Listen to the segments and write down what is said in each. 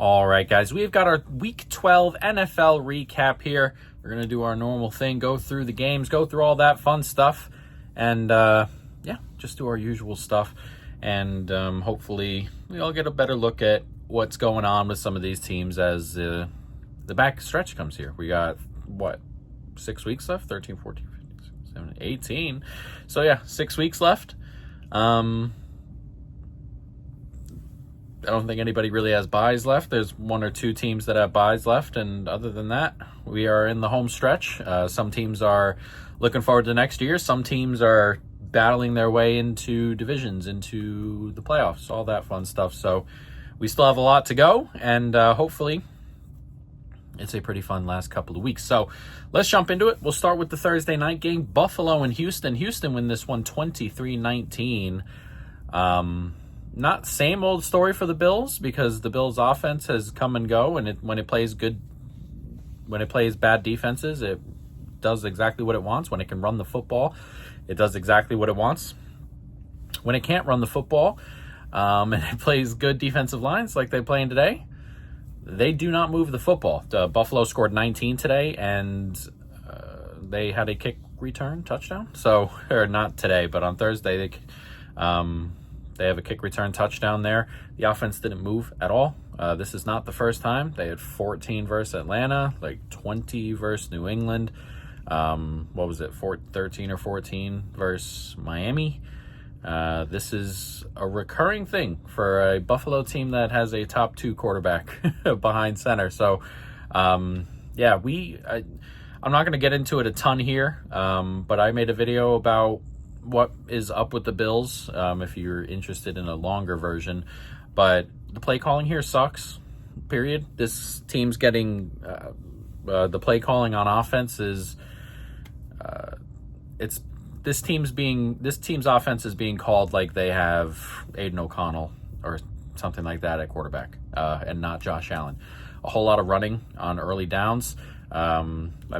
All right, guys, we've got our Week 12 NFL recap here. We're going to do our normal thing, go through the games, go through all that fun stuff, and just do our usual stuff. And hopefully we all get a better look at what's going on with some of these teams as the back stretch comes here. We got, 6 weeks left? 13, 14, 15, 16, 17, 18. So, 6 weeks left. I don't think anybody really has buys left. There's one or two teams that have buys left, and other than that, we are in the home stretch. Some teams are looking forward to next year. Some teams are battling their way into divisions, into the playoffs, all that fun stuff. So we still have a lot to go, and hopefully it's a pretty fun last couple of weeks. So let's jump into it. We'll start with the Thursday night game, Buffalo and Houston. Houston win this one 23-19. Not same old story for the Bills, because the Bills offense has come and go, and when it plays bad defenses, it does exactly what it wants. When it can run the football, it does exactly what it wants. When it can't run the football, and it plays good defensive lines like they're playing today, they do not move the football. Buffalo scored 19 today, and they had a kick return touchdown. So, or not today, but on Thursday, they have a kick return touchdown there. The offense didn't move at all. This is not the first time. They had 14 versus Atlanta, 20 versus New England. 13 or 14 versus Miami. This is a recurring thing for a Buffalo team that has a top 2 quarterback behind center. So, I'm not going to get into it a ton here, but I made a video about what is up with the Bills, if you're interested in a longer version. But the play calling here sucks, period. This team's getting the play calling on offense is this team's offense is being called like they have Aiden O'Connell or something like that at quarterback, and not Josh Allen. A whole lot of running on early downs. I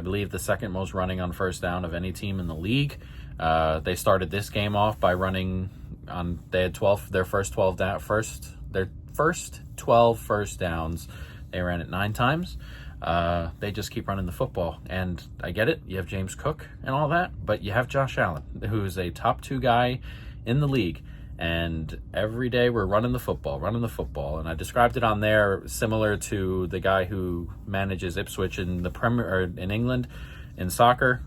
believe the second most running on first down of any team in the league. They started this game off by running on. They had their first 12 first downs. They ran it 9 times. They just keep running the football, and I get it. You have James Cook and all that, but you have Josh Allen, who's a top 2 guy in the league, and every day we're running the football. And I described it on there similar to the guy who manages Ipswich in the in England in soccer.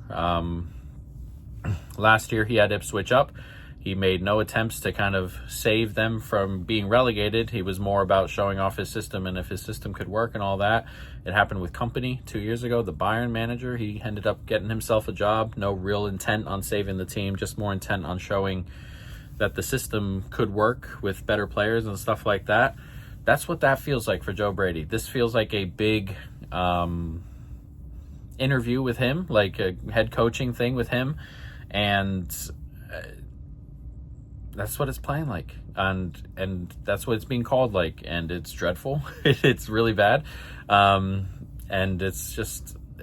Last year he had Ipswich up. He made no attempts to kind of save them from being relegated. He was more about showing off his system and if his system could work and all that. It happened with Company 2 years ago, the Bayern manager. He ended up getting himself a job. No real intent on saving the team, just more intent on showing that the system could work with better players and stuff like that. That's what that feels like for Joe Brady. This feels like a big interview with him, like a head coaching thing with him. And that's what it's playing like, and that's what it's being called like, and it's dreadful. It's really bad, and it's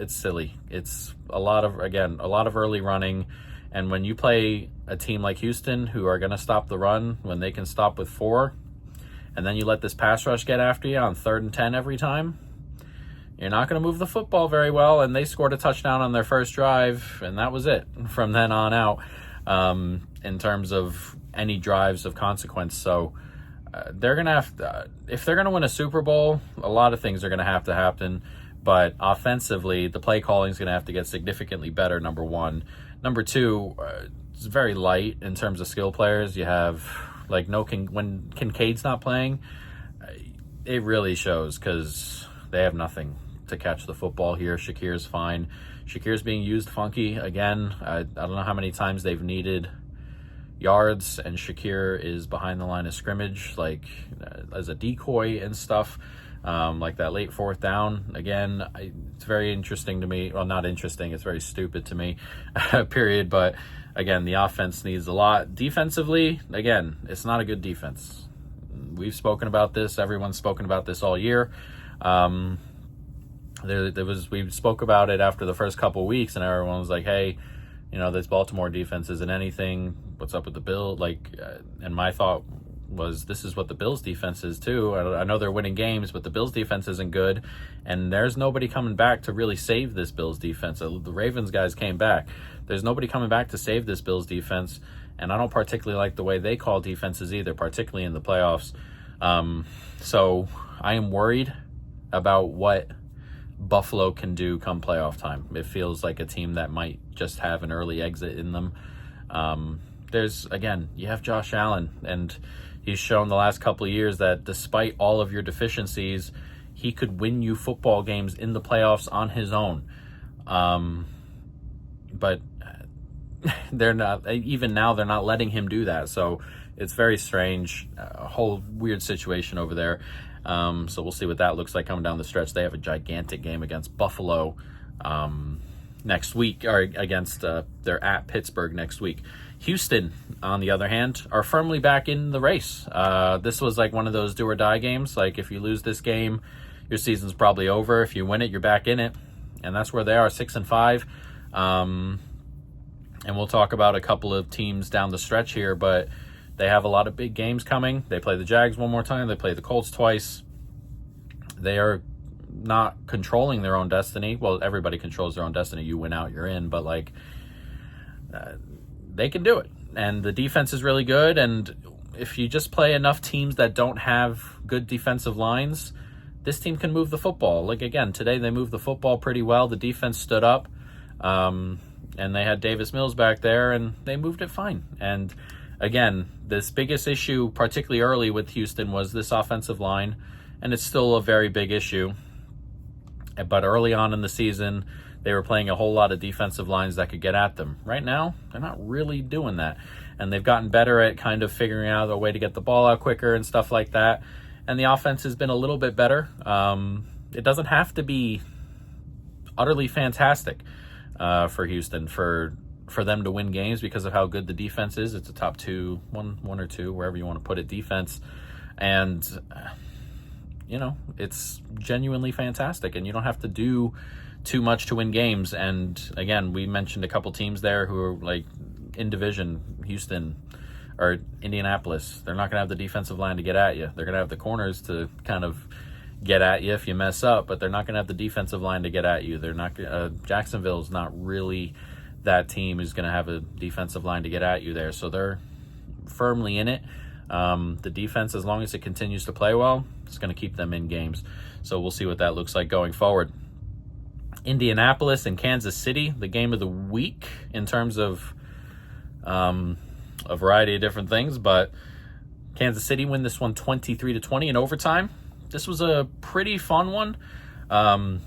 silly. It's a lot of early running, and when you play a team like Houston, who are going to stop the run when they can stop with 4, and then you let this pass rush get after you on 3rd and 10 every time, you're not going to move the football very well. And they scored a touchdown on their first drive, and that was it from then on out, in terms of any drives of consequence. So they're going to have to, if they're going to win a Super Bowl, a lot of things are going to have to happen. But offensively, the play calling is going to have to get significantly better, number one. Number two, it's very light in terms of skill players. You have, when Kincaid's not playing, it really shows, because they have nothing to catch the football here. Shakir's fine. Shakir's being used funky again. I don't know how many times they've needed yards, and Shakir is behind the line of scrimmage, as a decoy and stuff, like that late 4th down. Again, it's very interesting to me. Well, not interesting. It's very stupid to me, period. But again, the offense needs a lot. Defensively, again, it's not a good defense. We've spoken about this. Everyone's spoken about this all year. We spoke about it after the first couple weeks, and everyone was like, hey, this Baltimore defense isn't anything. What's up with the Bill? And my thought was this is what the Bills defense is too. I know they're winning games, but the Bills defense isn't good, and there's nobody coming back to really save this Bills defense. The Ravens guys came back. There's nobody coming back to save this Bills defense, and I don't particularly like the way they call defenses either, particularly in the playoffs. So I am worried about what Buffalo can do come playoff time. It feels like a team that might just have an early exit in them. You have Josh Allen, and he's shown the last couple of years that despite all of your deficiencies, he could win you football games in the playoffs on his own. But they're not, even now, they're not letting him do that. So it's very strange, a whole weird situation over there. So we'll see what that looks like coming down the stretch. They have a gigantic game against Buffalo next week, or against they're at Pittsburgh next week. Houston, on the other hand, are firmly back in the race. This was like one of those do or die games. Like if you lose this game, your season's probably over. If you win it, you're back in it, and that's where they are, 6-5. And we'll talk about a couple of teams down the stretch here, but they have a lot of big games coming. They play the Jags one more time. They play the Colts twice. They are not controlling their own destiny. Well, everybody controls their own destiny. You win out, you're in. But, they can do it. And the defense is really good. And if you just play enough teams that don't have good defensive lines, this team can move the football. Like, again, today they moved the football pretty well. The defense stood up. And they had Davis Mills back there, and they moved it fine. And again, this biggest issue, particularly early with Houston, was this offensive line, and it's still a very big issue. But early on in the season, they were playing a whole lot of defensive lines that could get at them. Right now, they're not really doing that. And they've gotten better at kind of figuring out a way to get the ball out quicker and stuff like that. And the offense has been a little bit better. It doesn't have to be utterly fantastic for Houston for them to win games because of how good the defense is. It's a top one or two, wherever you want to put it, defense. And, it's genuinely fantastic. And you don't have to do too much to win games. And, again, we mentioned a couple teams there who are, like, in division, Houston or Indianapolis. They're not going to have the defensive line to get at you. They're going to have the corners to kind of get at you if you mess up, but they're not going to have the defensive line to get at you. They're not. Jacksonville's not really that team who's going to have a defensive line to get at you there. So they're firmly in it. The defense, as long as it continues to play well, it's going to keep them in games. So we'll see what that looks like going forward. Indianapolis and Kansas City, the game of the week in terms of a variety of different things, but Kansas City win this one 23-20 in overtime. This was a pretty fun one. An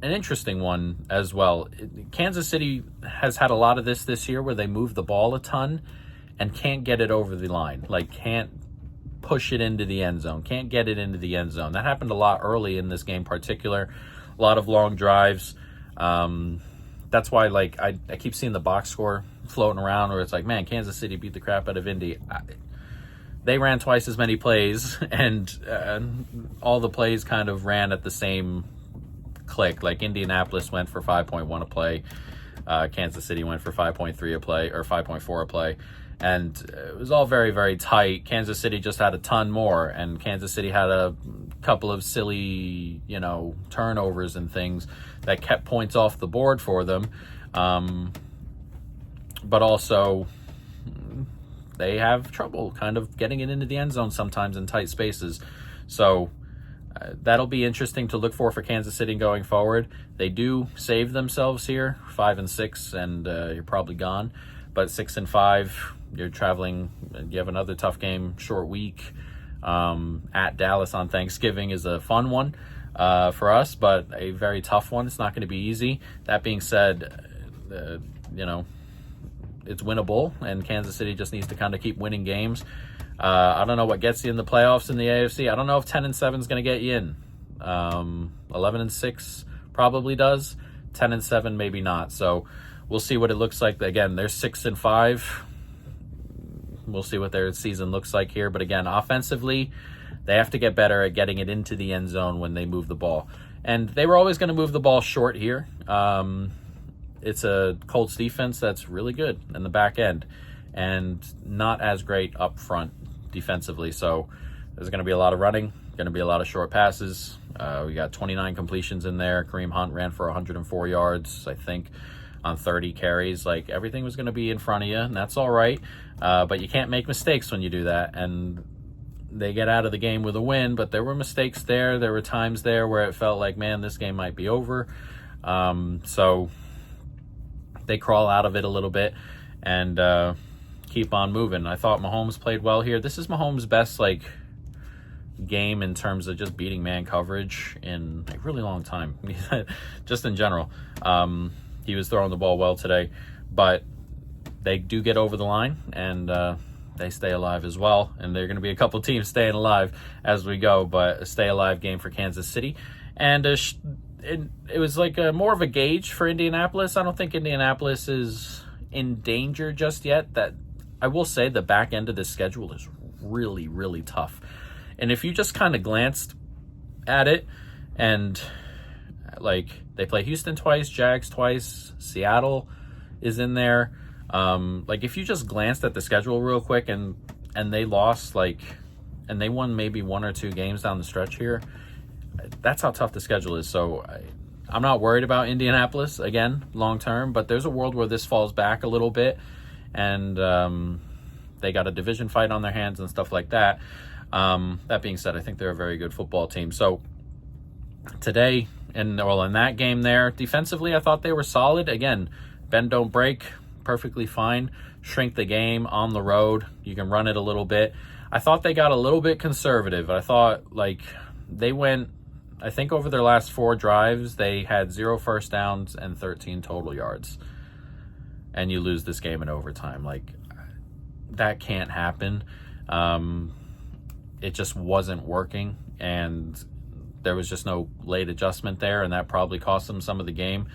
interesting one as well. Kansas City has had a lot of this year where they move the ball a ton and can't get it over the line. Like, can't push it into the end zone. Can't get it into the end zone. That happened a lot early in this game in particular. A lot of long drives. That's why, I keep seeing the box score floating around where it's like, man, Kansas City beat the crap out of Indy. They ran twice as many plays, and all the plays kind of ran at the same click. Like Indianapolis went for 5.1 a play, Kansas City went for 5.3 a play, or 5.4 a play, and it was all very, very tight. Kansas City just had a ton more, and Kansas City had a couple of silly, turnovers and things that kept points off the board for them. But also, they have trouble kind of getting it into the end zone sometimes in tight spaces. So that'll be interesting to look for Kansas City going forward. They do save themselves here, 5-6, and you're probably gone. But 6-5, you're traveling. You have another tough game, short week. At Dallas on Thanksgiving is a fun one for us, but a very tough one. It's not going to be easy. That being said, it's winnable, and Kansas City just needs to kind of keep winning games. I don't know what gets you in the playoffs in the AFC. I don't know if 10-7 is going to get you in. 11-6 probably does. 10-7 maybe not. So we'll see what it looks like. Again, they're 6-5. We'll see what their season looks like here. But again, offensively, they have to get better at getting it into the end zone when they move the ball. And they were always going to move the ball short here. It's a Colts defense that's really good in the back end. and not as great up front defensively. So there's going to be a lot of running, going to be a lot of short passes. We got 29 completions in there. Kareem Hunt ran for 104 yards, I think, on 30 carries. Like, everything was going to be in front of you, and that's all right. But you can't make mistakes when you do that. And they get out of the game with a win, but there were mistakes there. There were times there where it felt like, man, this game might be over. So they crawl out of it a little bit and keep on moving. I thought Mahomes played well here. This is Mahomes' best, like, game in terms of just beating man coverage in a really long time. Just in general. He was throwing the ball well today, but they do get over the line, and they stay alive as well. And there are going to be a couple teams staying alive as we go, but a stay alive game for Kansas City. And it was like more of a gauge for Indianapolis. I don't think Indianapolis is in danger just yet. That I will say the back end of the schedule is really, really tough. And if you just kind of glanced at it, and like, they play Houston twice, Jags twice, Seattle is in there. Like, if you just glanced at the schedule real quick and they lost, like, and they won maybe 1 or 2 games down the stretch here, that's how tough the schedule is. So I'm not worried about Indianapolis, again, long term, but there's a world where this falls back a little bit, and they got a division fight on their hands and stuff like that. That being said, I think they're a very good football team. So today, in that game there, defensively, I thought they were solid. Again, bend don't break, perfectly fine. Shrink the game on the road. You can run it a little bit. I thought they got a little bit conservative. I thought, like, they went, I think over their last 4 drives, they had 0 first downs and 13 total yards. And you lose this game in overtime. Like, that can't happen. It just wasn't working, and there was just no late adjustment there, and that probably cost them some of the game.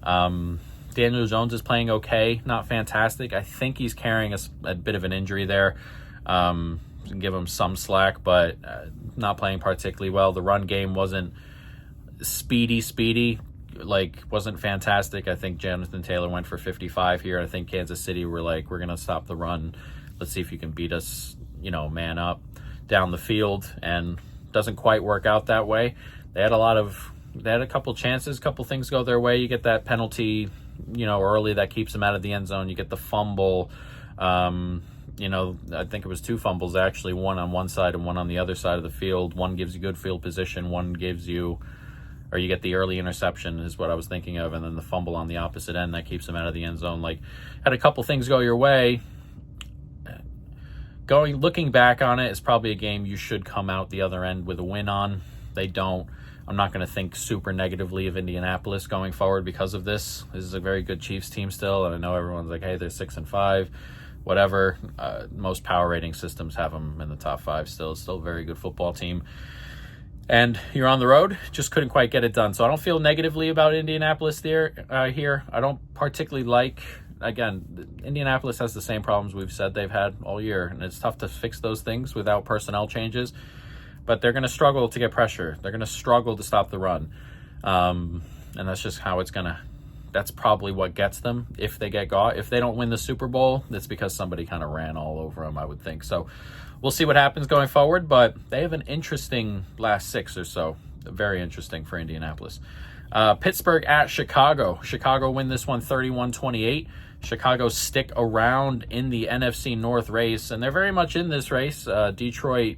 Daniel Jones is playing okay, not fantastic. I think he's carrying a bit of an injury there. Give him some slack, but not playing particularly well. The run game wasn't speedy, like, wasn't fantastic. I think Jonathan Taylor went for 55 here. I think Kansas City were like, we're going to stop the run. Let's see if you can beat us, man up down the field, and doesn't quite work out that way. They had a couple chances, couple things go their way. You get that penalty, early that keeps them out of the end zone. You get the fumble. I think it was 2 fumbles actually, one on one side and one on the other side of the field. One gives you good field position, one gives you, or you get the early interception is what I was thinking of, and then the fumble on the opposite end that keeps them out of the end zone. Like, had a couple things go your way. Looking back on it, it's probably a game you should come out the other end with a win on. They don't. I'm not going to think super negatively of Indianapolis going forward because of this. This is a very good Chiefs team still, and I know everyone's like, hey, they're 6-5, whatever. Most power rating systems have them in the top 5 still. It's still a very good football team. And you're on the road, just couldn't quite get it done. So I don't feel negatively about Indianapolis here. I don't particularly like, again, Indianapolis has the same problems we've said they've had all year, and it's tough to fix those things without personnel changes. But they're going to struggle to get pressure. They're going to struggle to stop the run. And that's just how it's going to, that's probably what gets them if they get got. If they don't win the Super Bowl, it's because somebody kind of ran all over them, I would think. So we'll see what happens going forward, but they have an interesting last 6 or so. Very interesting for Indianapolis. Pittsburgh at Chicago. Chicago win this one 31-28. Chicago stick around in the NFC North race, and they're very much in this race. Detroit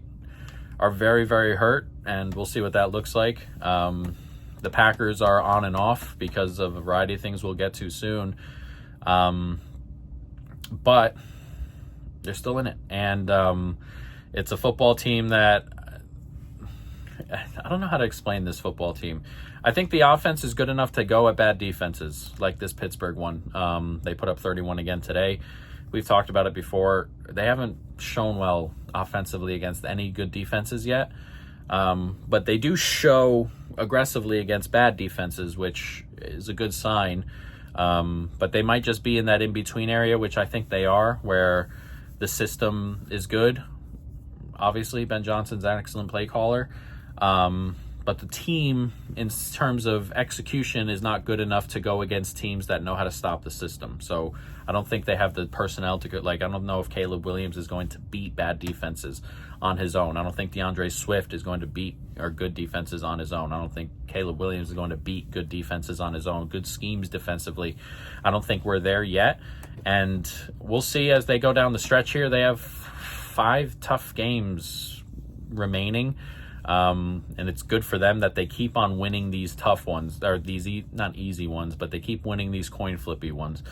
are very, very hurt, and we'll see what that looks like. The Packers are on and off because of a variety of things we'll get to soon. But they're still in it. And it's a football team that, I don't know how to explain this football team. I think the offense is good enough to go at bad defenses like this Pittsburgh one. They put up 31 again today. We've talked about it before. They haven't shown well offensively against any good defenses yet. But they do show aggressively against bad defenses, which is a good sign. But they might just be in that in-between area, which I think they are, where the system is good. Obviously, Ben Johnson's an excellent play caller. but the team, in terms of execution, is not good enough to go against teams that know how to stop the system. So I don't think they have the personnel to go. Like, I don't know if Caleb Williams is going to beat bad defenses on his own. I don't think DeAndre Swift is going to beat or good defenses on his own. I don't think Caleb Williams is going to beat good defenses on his own. Good schemes defensively. I don't think we're there yet. And we'll see as they go down the stretch here. They have 5 tough games remaining. And it's good for them that they keep on winning these tough ones, or these not easy ones, but they keep winning these coin flippy ones.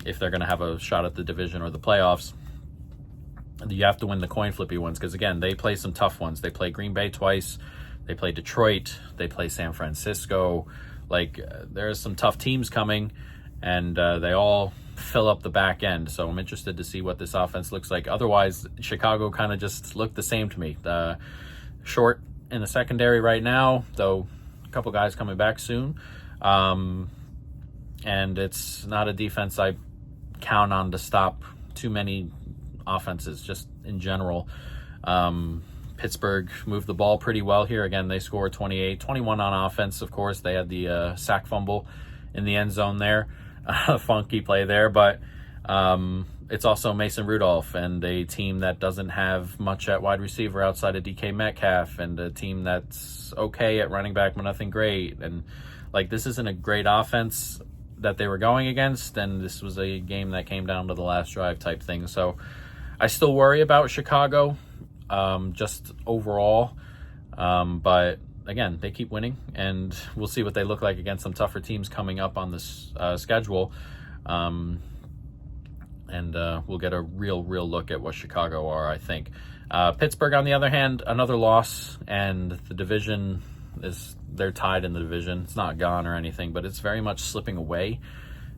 If they're going to have a shot at the division or the playoffs, you have to win the coin flippy ones, because again, they play some tough ones. They play Green Bay twice, they play Detroit, they play San Francisco. Like, there's some tough teams coming, and they all fill up the back end. So I'm interested to see what this offense looks like. Otherwise, Chicago kind of just looked the same to me. Short in the secondary right now, though a couple guys coming back soon. And it's not a defense I count on to stop too many offenses, just in general. Pittsburgh moved the ball pretty well here. Again, they scored 28, 21 on offense, of course. They had the sack fumble in the end zone there. Funky play there, but it's also Mason Rudolph and a team that doesn't have much at wide receiver outside of DK Metcalf, and a team that's okay at running back but nothing great. And like, this isn't a great offense that they were going against, and this was a game that came down to the last drive type thing. So I still worry about Chicago, just overall. But again, they keep winning, and we'll see what they look like against some tougher teams coming up on this schedule. And we'll get a real look at what Chicago are, I think. Pittsburgh, on the other hand, another loss, and the division they're tied in the division. It's not gone or anything, but it's very much slipping away.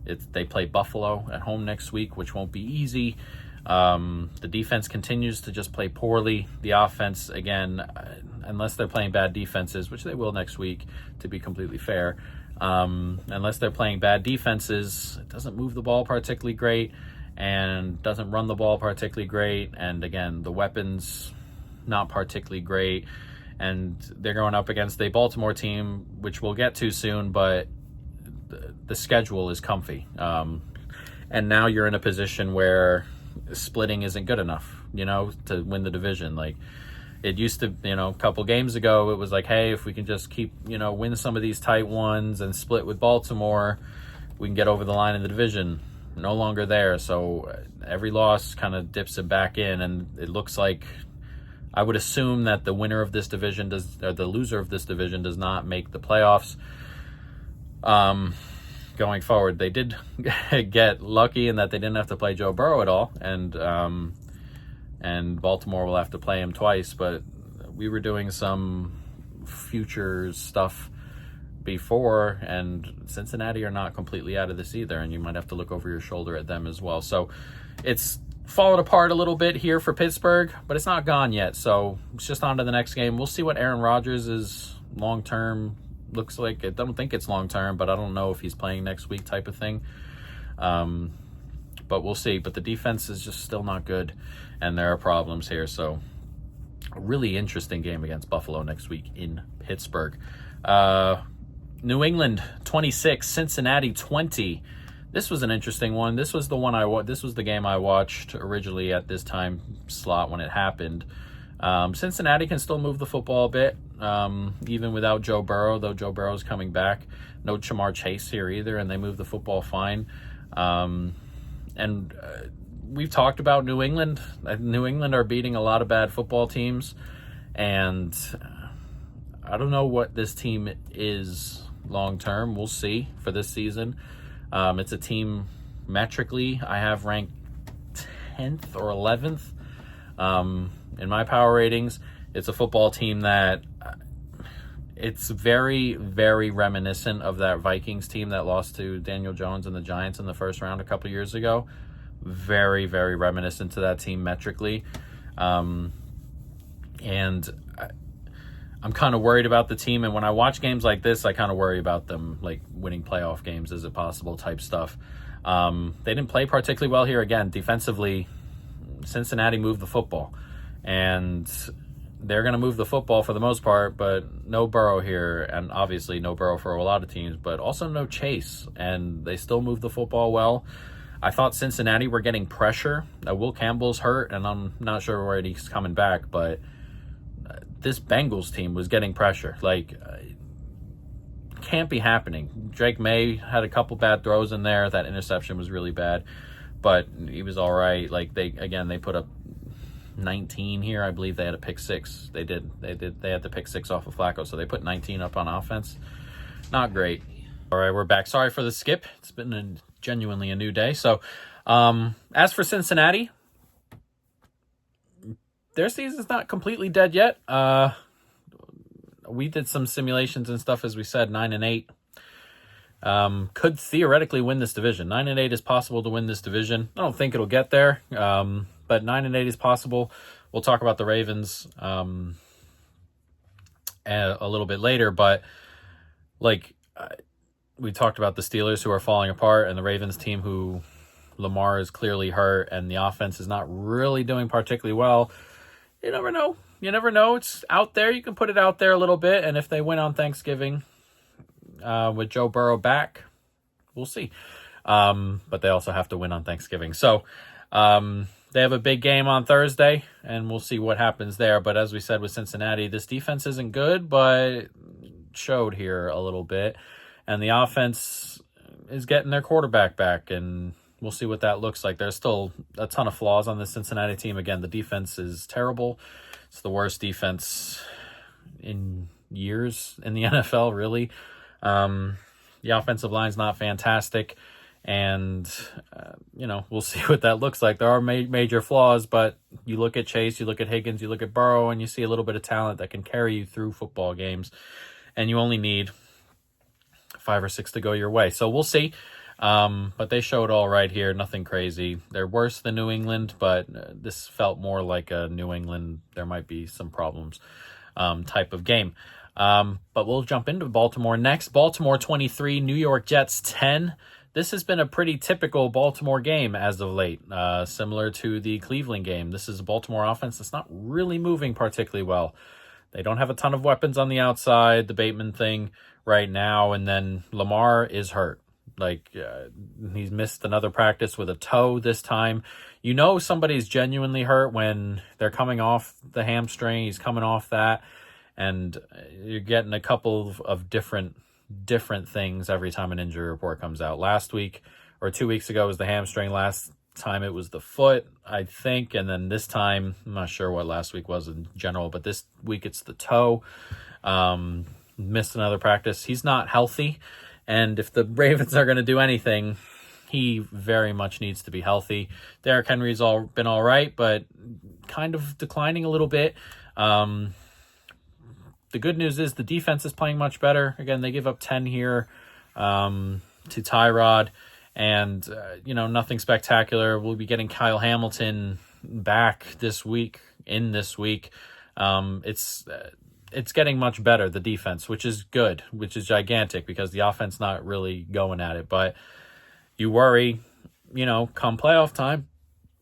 They play Buffalo at home next week, which won't be easy. The defense continues to just play poorly. The offense, again, unless they're playing bad defenses, which they will next week, to be completely fair, unless they're playing bad defenses, it doesn't move the ball particularly great and doesn't run the ball particularly great. And again, the weapons, not particularly great. And they're going up against a Baltimore team, which we'll get to soon, but the schedule is comfy. And now you're in a position where splitting isn't good enough, to win the division. Like, it used to, a couple games ago, it was like, hey, if we can just keep, win some of these tight ones and split with Baltimore, we can get over the line in the division. No longer there. So every loss kind of dips it back in, and it looks like, I would assume that the winner of this division or the loser of this division does not make the playoffs. Going forward, they did get lucky in that they didn't have to play Joe Burrow at all, and Baltimore will have to play him twice. But we were doing some future stuff before, and Cincinnati are not completely out of this either, and you might have to look over your shoulder at them as well. So it's fallen apart a little bit here for Pittsburgh, but it's not gone yet. So it's just on to the next game. We'll see what Aaron Rodgers is long-term looks like. I don't think it's long-term, but I don't know if he's playing next week type of thing. But we'll see. But the defense is just still not good, and there are problems here. So a really interesting game against Buffalo next week in Pittsburgh. New England 26, Cincinnati 20. This was an interesting one. This was the game I watched originally at this time slot when it happened. Cincinnati can still move the football a bit, even without Joe Burrow, though Joe Burrow's coming back. No Jamar Chase here either, and they move the football fine. We've talked about New England. New England are beating a lot of bad football teams, and I don't know what this team is long term. We'll see for this season. It's a team metrically I have ranked 10th or 11th in my power ratings. It's a football team that it's very, very reminiscent of that Vikings team that lost to Daniel Jones and the Giants in the first round a couple years ago. Very, very reminiscent to that team metrically. And I'm kind of worried about the team, and when I watch games like this, I kind of worry about them, like winning playoff games. Is it possible type stuff. They didn't play particularly well here. Again, defensively, Cincinnati moved the football, and they're going to move the football for the most part, but no Burrow here, and obviously no Burrow for a lot of teams, but also no Chase, and they still move the football well. I thought Cincinnati were getting pressure. Will Campbell's hurt, and I'm not sure where he's coming back, but this Bengals team was getting pressure. Can't be happening. Drake May had a couple bad throws in there. That interception was really bad, but he was all right. They put up 19 here. I believe they had a pick six. They had the pick six off of Flacco, so they put 19 up on offense. Not great. All right, we're back. Sorry for the skip. It's been genuinely a new day. So, as for Cincinnati, their season's not completely dead yet. We did some simulations and stuff, as we said, 9-8. Could theoretically win this division. 9-8 is possible to win this division. I don't think it'll get there, but 9-8 is possible. We'll talk about the Ravens a little bit later, but we talked about the Steelers who are falling apart and the Ravens team who Lamar is clearly hurt and the offense is not really doing particularly well. You never know. It's out there. You can put it out there a little bit, and if they win on Thanksgiving with Joe Burrow back, we'll see. But they also have to win on Thanksgiving. So they have a big game on Thursday, and we'll see what happens there. But as we said with Cincinnati, this defense isn't good, but showed here a little bit. And the offense is getting their quarterback back, and we'll see what that looks like. There's still a ton of flaws on the Cincinnati team. Again, the defense is terrible. It's the worst defense in years in the NFL, really. The offensive line's not fantastic, and, we'll see what that looks like. There are major flaws, but you look at Chase, you look at Higgins, you look at Burrow, and you see a little bit of talent that can carry you through football games, and you only need 5 or 6 to go your way. So we'll see. But they showed all right here. Nothing crazy. They're worse than New England, but this felt more like a New England, there might be some problems type of game. But we'll jump into Baltimore next. Baltimore 23, New York Jets 10. This has been a pretty typical Baltimore game as of late, similar to the Cleveland game. This is a Baltimore offense that's not really moving particularly well. They don't have a ton of weapons on the outside, the Bateman thing right now, and then Lamar is hurt. He's missed another practice with a toe this time. Somebody's genuinely hurt when they're coming off the hamstring. He's coming off that, and you're getting a couple of different things every time an injury report comes out. Last week or 2 weeks ago was the hamstring. Last time it was the foot, I think, and then this time, I'm not sure what last week was in general, but this week it's the toe. Missed another practice. He's not healthy. And if the Ravens are going to do anything, he very much needs to be healthy. Derrick Henry's been all right, but kind of declining a little bit. The good news is the defense is playing much better. Again, they give up 10 here to Tyrod, and nothing spectacular. We'll be getting Kyle Hamilton back this week. It's getting much better, the defense, which is good, which is gigantic because the offense not really going at it. But you worry, come playoff time,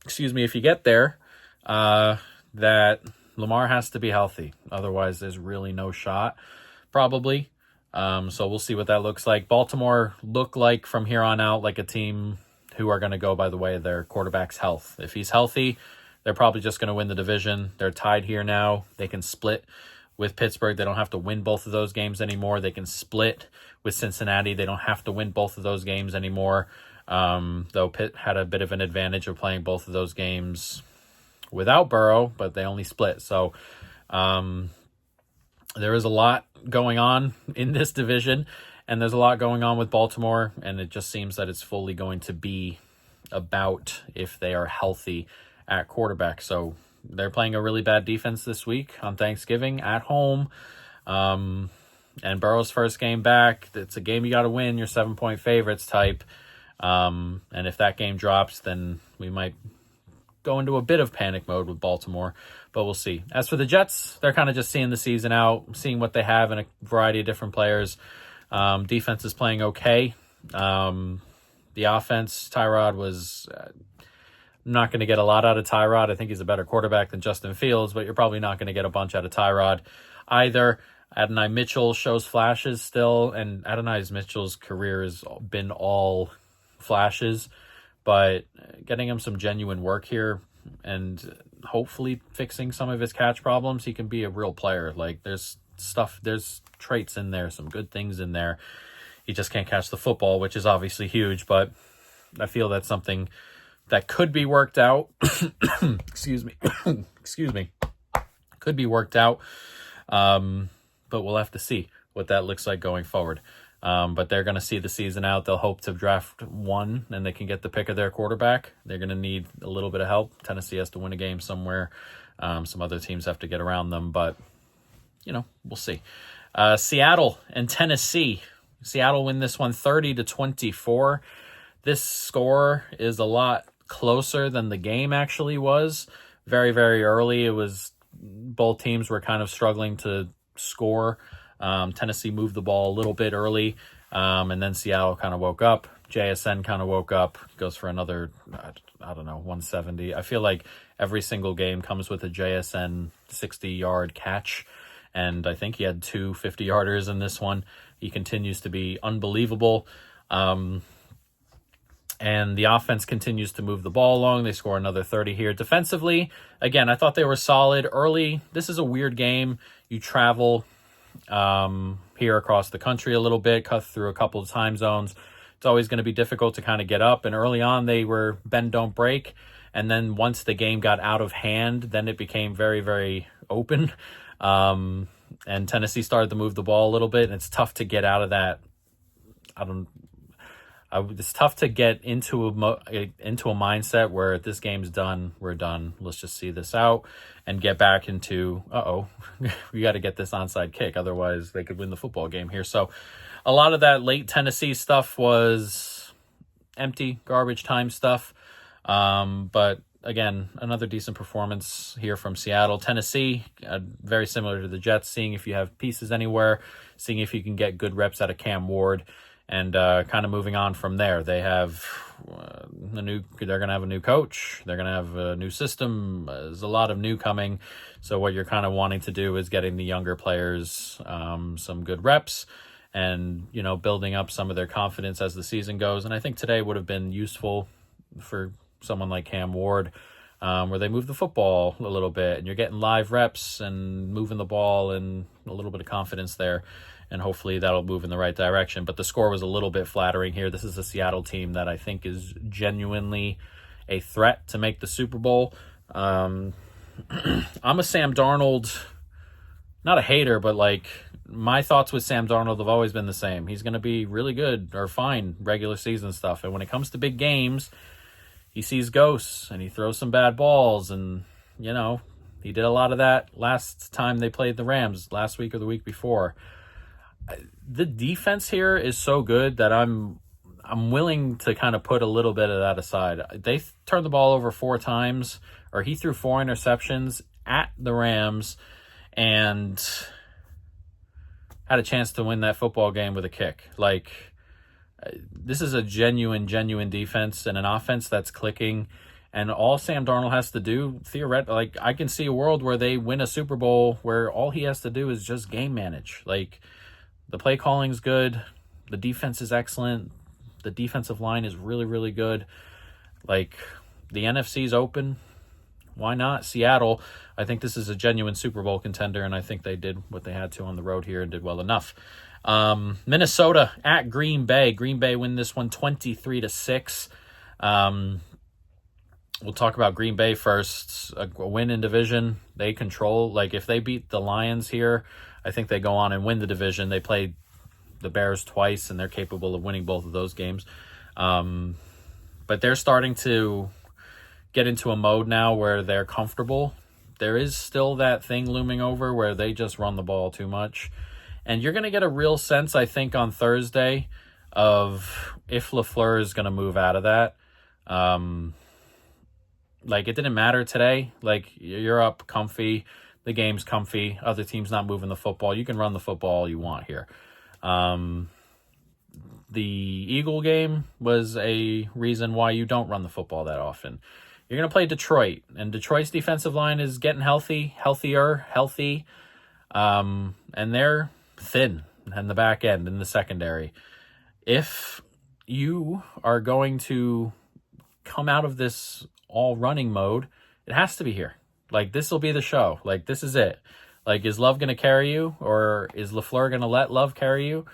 if you get there, that Lamar has to be healthy. Otherwise, there's really no shot, probably. So we'll see what that looks like. Baltimore look like from here on out like a team who are going to go by the way of their quarterback's health. If he's healthy, they're probably just going to win the division. They're tied here now. They can split with Pittsburgh. They don't have to win both of those games anymore. They can split with Cincinnati. They don't have to win both of those games anymore. Though Pitt had a bit of an advantage of playing both of those games without Burrow, but they only split. So there is a lot going on in this division, and there's a lot going on with Baltimore, and it just seems that it's fully going to be about if they are healthy at quarterback. So they're playing a really bad defense this week on Thanksgiving at home. And Burrow's first game back. It's a game you got to win. You're 7-point favorites type. And if that game drops, then we might go into a bit of panic mode with Baltimore. But we'll see. As for the Jets, they're kind of just seeing the season out, seeing what they have in a variety of different players. Defense is playing okay. The offense, Tyrod was not going to get a lot out of Tyrod. I think he's a better quarterback than Justin Fields, but you're probably not going to get a bunch out of Tyrod either. Adonai Mitchell shows flashes still, and Adonai Mitchell's career has been all flashes, but getting him some genuine work here and hopefully fixing some of his catch problems, he can be a real player. Like, there's traits in there, some good things in there. He just can't catch the football, which is obviously huge, but I feel that's something that could be worked out. Excuse me. Excuse me. Could be worked out. But we'll have to see what that looks like going forward. But they're going to see the season out. They'll hope to draft one, and they can get the pick of their quarterback. They're going to need a little bit of help. Tennessee has to win a game somewhere. Some other teams have to get around them, but, we'll see. Seattle and Tennessee. Seattle win this one 30-24. This score is a lot closer than the game actually was. Very, very early. It was both teams were kind of struggling to score. Tennessee moved the ball a little bit early, and then Seattle kind of woke up. JSN kind of woke up, goes for another, 170. I feel like every single game comes with a JSN 60-yard catch, and I think he had 2 50-yarders in this one. He continues to be unbelievable. And the offense continues to move the ball along. They score another 30 here. Defensively, again, I thought they were solid early. This is a weird game. You travel here across the country a little bit, cut through a couple of time zones. It's always going to be difficult to kind of get up. And early on, they were bend, don't break. And then once the game got out of hand, then it became very, very open. And Tennessee started to move the ball a little bit. And it's tough to get out of that. It's tough to get into a mindset where if this game's done, we're done. Let's just see this out and get back into, we got to get this onside kick. Otherwise, they could win the football game here. So a lot of that late Tennessee stuff was empty, garbage time stuff. But again, another decent performance here from Seattle. Tennessee, very similar to the Jets, seeing if you have pieces anywhere, seeing if you can get good reps out of Cam Ward. And kind of moving on from there, they have they're going to have a new coach. They're going to have a new system. There's a lot of new coming. So what you're kind of wanting to do is getting the younger players some good reps and, building up some of their confidence as the season goes. And I think today would have been useful for someone like Cam Ward, where they move the football a little bit and you're getting live reps and moving the ball and a little bit of confidence there. And hopefully that'll move in the right direction. But the score was a little bit flattering here. This is a Seattle team that I think is genuinely a threat to make the Super Bowl. I'm a Sam Darnold, not a hater, but my thoughts with Sam Darnold have always been the same. He's going to be really good or fine regular season stuff. And when it comes to big games, he sees ghosts and he throws some bad balls. And, he did a lot of that last time they played the Rams, last week or the week before. The defense here is so good that I'm willing to kind of put a little bit of that aside. They turned the ball over 4 times, or he threw 4 interceptions at the Rams and had a chance to win that football game with a kick. This is a genuine defense and an offense that's clicking. And all Sam Darnold has to do, theoretically, I can see a world where they win a Super Bowl where all he has to do is just game manage. The play calling's good. The defense is excellent. The defensive line is really, really good. The NFC's open. Why not? Seattle, I think this is a genuine Super Bowl contender, and I think they did what they had to on the road here and did well enough. Minnesota at Green Bay. Green Bay win this one 23-6. We'll talk about Green Bay first. A win in division. They control. If they beat the Lions here, I think they go on and win the division. They played the Bears twice, and they're capable of winning both of those games. But they're starting to get into a mode now where they're comfortable. There is still that thing looming over where they just run the ball too much. And you're going to get a real sense, I think, on Thursday of if LaFleur is going to move out of that. It didn't matter today. You're up comfy. The game's comfy. Other team's not moving the football. You can run the football all you want here. The Eagle game was a reason why you don't run the football that often. You're going to play Detroit, and Detroit's defensive line is getting healthy, and they're thin in the back end in the secondary. If you are going to come out of this all running mode, it has to be here. Like, this will be the show. Like, this is it. Like, is Love going to carry you, or is LaFleur going to let Love carry you?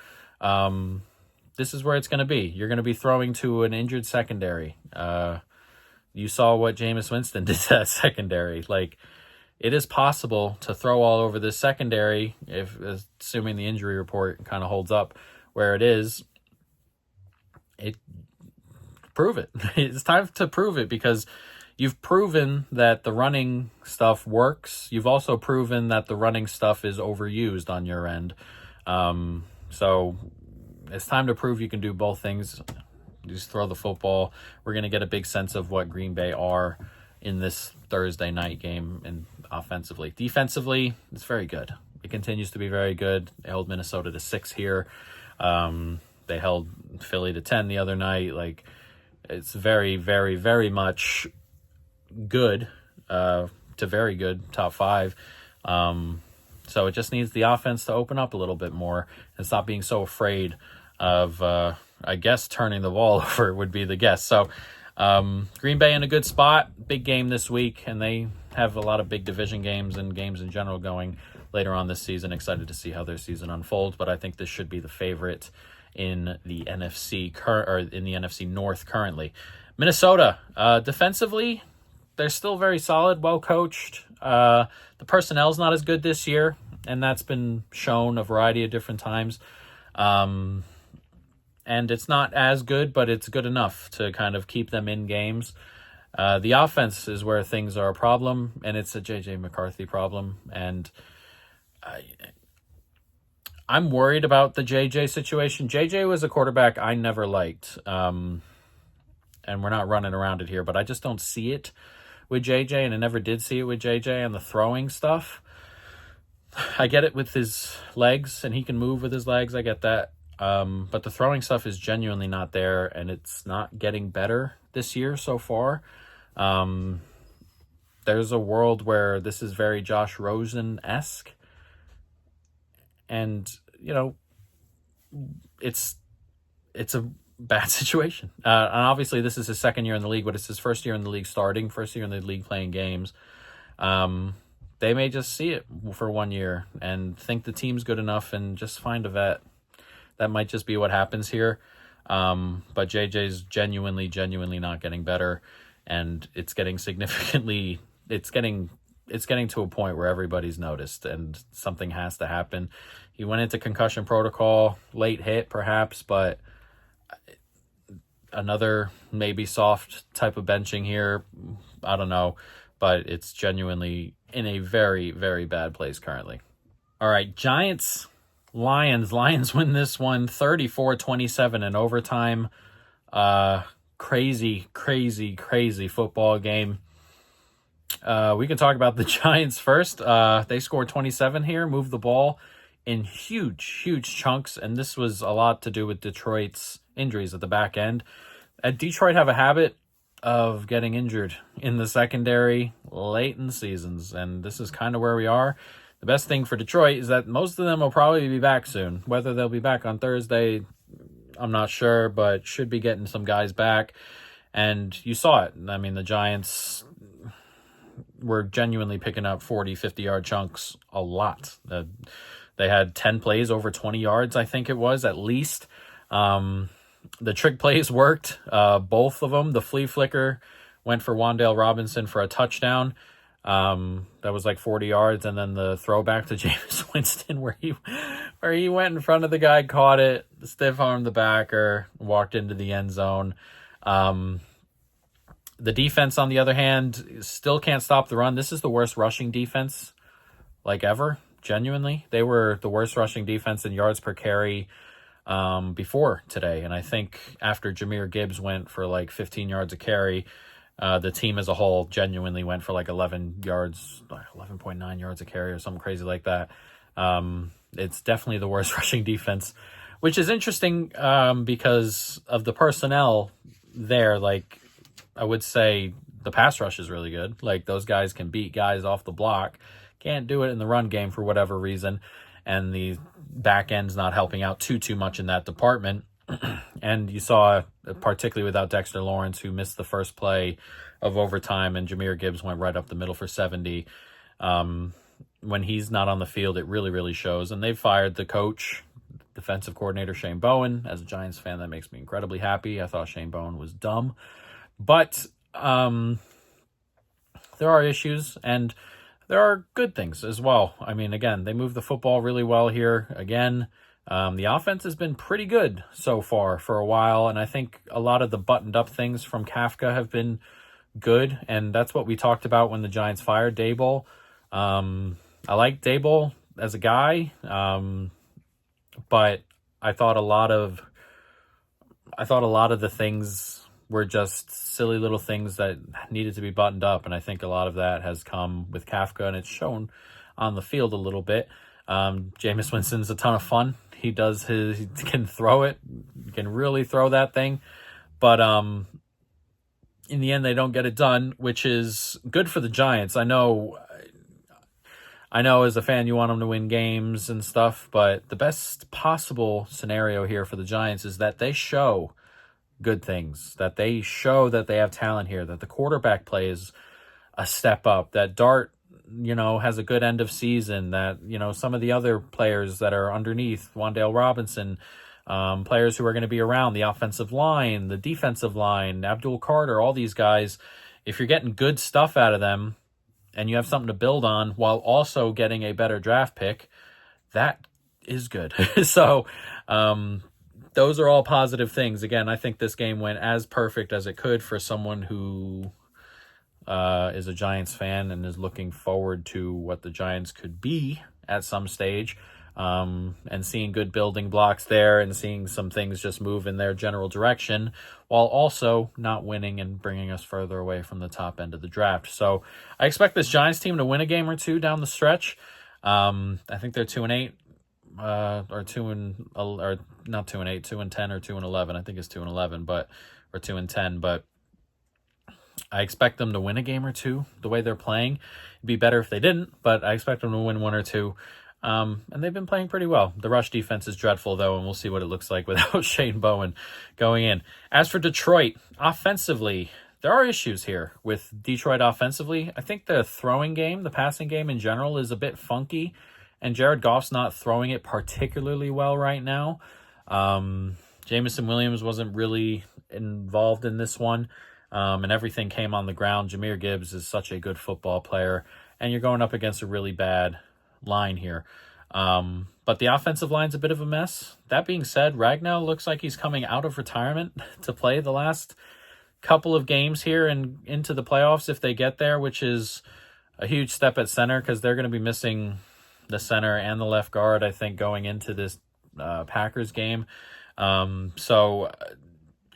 This is where it's going to be. You're going to be throwing to an injured secondary. You saw what Jameis Winston did to that secondary. Like, it is possible to throw all over this secondary, assuming the injury report kind of holds up where it is. Prove it. It's time to prove it, because you've proven that the running stuff works. You've also proven that the running stuff is overused on your end. So it's time to prove you can do both things. Just throw the football. We're going to get a big sense of what Green Bay are in this Thursday night game, and offensively. Defensively, it's very good. It continues to be very good. They held Minnesota to 6 here. They held Philly to 10 the other night. Like, it's very, very, very much good to very good, top 5. So it just needs the offense to open up a little bit more and stop being so afraid of, I guess, turning the ball over would be the guess. So Green Bay in a good spot. Big game this week, and they have a lot of big division games and games in general going later on this season. Excited to see how their season unfolds, but I think this should be the favorite in the NFC in the NFC North currently. Minnesota, defensively, they're still very solid, well coached. The personnel's not as good this year, and that's been shown a variety of different times. And it's not as good, but it's good enough to kind of keep them in games. The offense is where things are a problem, and it's a J.J. McCarthy problem. And I'm worried about the J.J. situation. J.J. was a quarterback I never liked. And we're not running around it here, but I just don't see it with J.J., and I never did see it with J.J. and the throwing stuff. I get it with his legs, and he can move with his legs. I get that. But the throwing stuff is genuinely not there, and it's not getting better this year so far. There's a world where this is very Josh Rosen-esque, and, you know, it's a bad situation. And obviously this is his second year in the league, but it's his first year in the league starting, first year in the league playing games. They may just see it for 1 year and think the team's good enough and just find a vet. That might just be what happens here. But JJ's genuinely not getting better, and it's getting significantly, it's getting to a point where everybody's noticed, and something has to happen. He went into concussion protocol, late hit perhaps, but another maybe soft type of benching here. I don't know, but it's genuinely in a very, very bad place currently. All right, Giants, Lions win this one 34-27 in overtime. Crazy football game. We can talk about the Giants first. They scored 27 here, moved the ball in huge chunks, and this was a lot to do with Detroit's injuries at the back end. Detroit have a habit of getting injured in the secondary late in seasons, and this is kind of where we are. The best thing for Detroit is that most of them will probably be back soon. Whether they'll be back on Thursday, I'm not sure, but should be getting some guys back. And you saw it. I mean, the Giants were genuinely picking up 40, 50-yard chunks a lot. They had 10 plays over 20 yards, I think it was, at least. The trick plays worked, both of them. The flea flicker went for Wan'Dale Robinson for a touchdown. That was like 40 yards, and then the throwback to Jameis Winston where he went in front of the guy, caught it, stiff-armed the backer, walked into the end zone. The defense, on the other hand, still can't stop the run. This is the worst rushing defense like ever, genuinely. They were the worst rushing defense in yards per carry before today, and I think after Jahmyr Gibbs went for like 15 yards a carry, the team as a whole genuinely went for like 11.9 yards a carry or something crazy like that. It's definitely the worst rushing defense, which is interesting because of the personnel there. Like, I would say the pass rush is really good. Like, those guys can beat guys off the block. Can't do it in the run game for whatever reason. And the back end's not helping out too much in that department. And you saw, particularly without Dexter Lawrence, who missed the first play of overtime, and Jahmyr Gibbs went right up the middle for 70. When he's not on the field, it really shows. And they've fired the coach, defensive coordinator Shane Bowen. As a Giants fan, that makes me incredibly happy. I thought Shane Bowen was dumb. But there are issues, and there are good things as well. I mean, again, they move the football really well here. Again, the offense has been pretty good so far for a while, and I think a lot of the buttoned-up things from Kafka have been good, and that's what we talked about when the Giants fired Daboll. I like Daboll as a guy, but I thought a lot of the things were just silly little things that needed to be buttoned up, and I think a lot of that has come with Kafka, and it's shown on the field a little bit. Jameis Winston's a ton of fun. He can throw it, can really throw that thing, but in the end they don't get it done, which is good for the Giants. I know as a fan you want them to win games and stuff, but the best possible scenario here for the Giants is that they show good things, that they show that they have talent here, that the quarterback plays a step up, that Dart, has a good end of season, that, some of the other players that are underneath, Wan'Dale Robinson, players who are going to be around, the offensive line, the defensive line, Abdul Carter, all these guys, if you're getting good stuff out of them and you have something to build on while also getting a better draft pick, that is good. So, those are all positive things. Again, I think this game went as perfect as it could for someone who is a Giants fan and is looking forward to what the Giants could be at some stage, and seeing good building blocks there and seeing some things just move in their general direction while also not winning and bringing us further away from the top end of the draft. So I expect this Giants team to win a game or two down the stretch. I think they're 2-8. Or not 2-8, 2-10 or 2-11. I think it's 2-11, or 2-10. But I expect them to win a game or two the way they're playing. It'd be better if they didn't, but I expect them to win one or two. And they've been playing pretty well. The rush defense is dreadful, though, and we'll see what it looks like without Shane Bowen going in. As for Detroit, offensively, there are issues here with Detroit offensively. I think the throwing game, the passing game in general, is a bit funky, and Jared Goff's not throwing it particularly well right now. Jameson Williams wasn't really involved in this one, and everything came on the ground. Jahmyr Gibbs is such a good football player, and you're going up against a really bad line here. But the offensive line's a bit of a mess. That being said, Ragnow looks like he's coming out of retirement to play the last couple of games here and into the playoffs if they get there, which is a huge step at center because they're going to be missing the center and the left guard, I think, going into this Packers game. So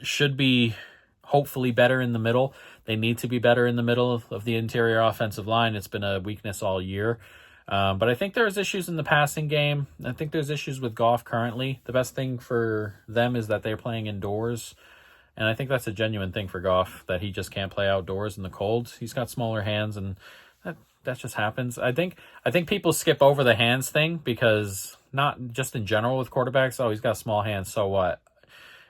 should be hopefully better in the middle. They need to be better in the middle of the interior offensive line. It's been a weakness all year. But I think there's issues in the passing game. I think there's issues with Goff currently. The best thing for them is that they're playing indoors. And I think that's a genuine thing for Goff, that he just can't play outdoors in the cold. He's got smaller hands, and that just happens. I think people skip over the hands thing because, not just in general with quarterbacks, he's got small hands, so what?